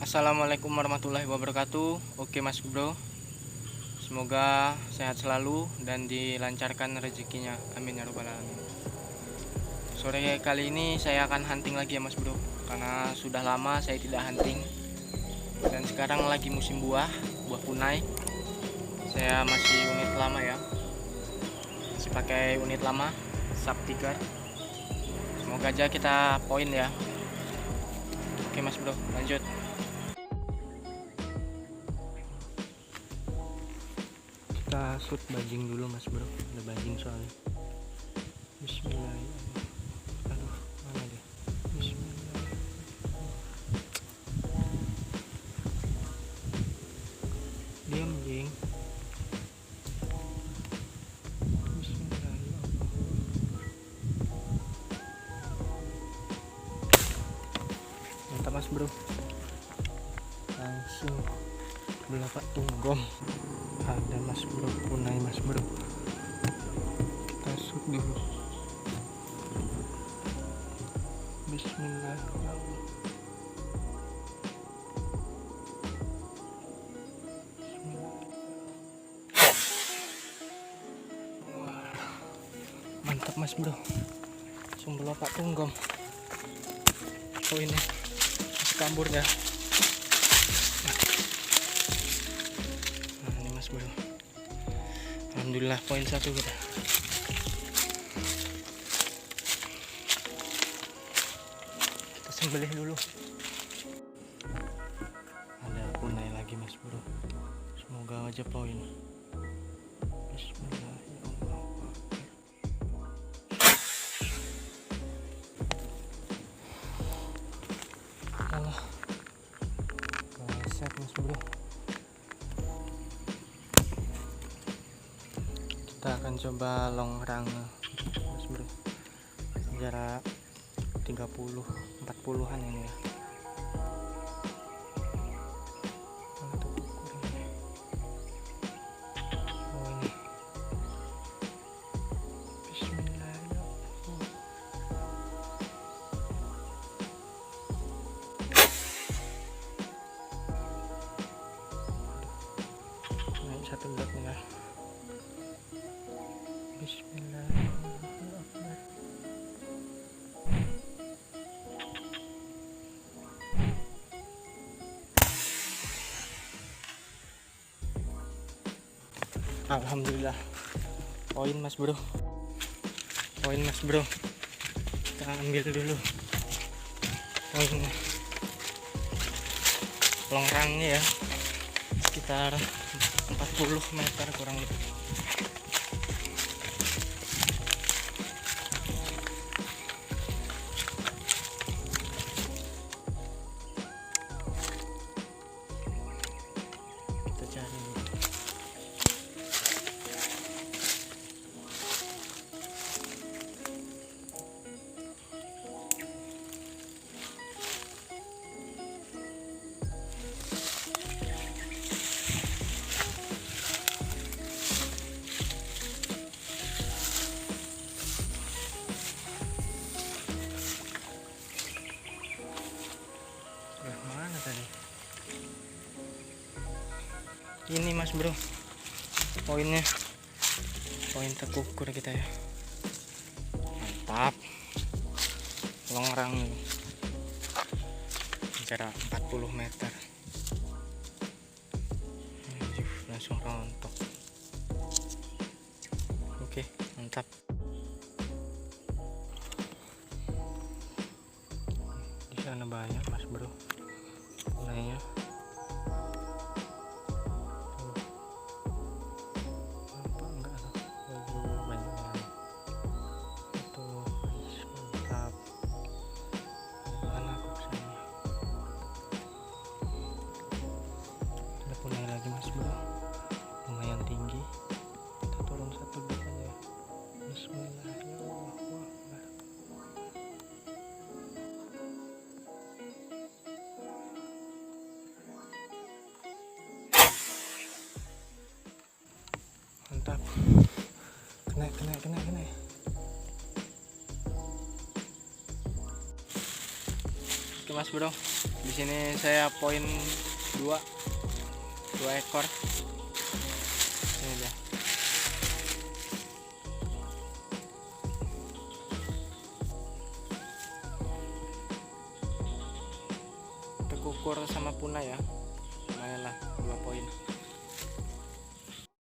Assalamualaikum warahmatullahi wabarakatuh. Oke Mas Bro, semoga sehat selalu dan dilancarkan rezekinya, amin ya robbal alamin. Sore kali ini saya akan hunting lagi ya Mas Bro, karena sudah lama saya tidak hunting. Dan sekarang lagi musim buah kunai. Saya masih unit lama ya, masih pakai unit lama Sub 3. Semoga aja kita poin ya. Oke Mas Bro, lanjut. Kita shoot bajing dulu Mas Bro, ada bajing soalnya. Bismillahirrahmanirrahim. Aduh, mana dia? Bismillahirrahmanirrahim. Diam jing. Bismillahirrahmanirrahim. Mantap Mas Bro, langsung belapak tunggom. Ada Mas Bro, punai Mas Bro. Kita shoot dulu. Bismillahirrahmanirrahim. Mantap Mas Bro, langsung belapak tunggom. Oh ini masih kabur ya. Nah ini Mas Bro, alhamdulillah poin 1 kita. Kita sembelih dulu. Ada punai lagi Mas Bro, semoga aja poin. Bismillahirrahmanirrahim. Allah, set Mas Bro. Kita akan coba longrang Mas Bro, jarak 30-40an ini ya. Oh ini. Bismillahirrahmanirrahim. Naik satu dot nih ya. Bismillahirrahmanirrahim. Alhamdulillah poin Mas Bro, poin Mas Bro. Kita ambil dulu poinnya, longrangnya ya, sekitar 40 meter kurang lebih. Kita cari mana tadi. Ini Mas Bro, poinnya, poin tekukur kita ya. Mantap, longrang nih, jarak 40 meter. Langsung rontok. Oke, mantap. Di sana banyak Mas Bro punainya. Apa enggak tuh? Banyak banget. Tuh, mantap. Mana aku kesana? Ada punai lagi Mas Bro, lumayan tinggi. Kita turun satu dot aja. Bismillahirrahmanirrahim. Mantap, kena. Oke Mas Bro. Di sini saya poin 2 ekor. Ini dia. Tekukur sama punai ya.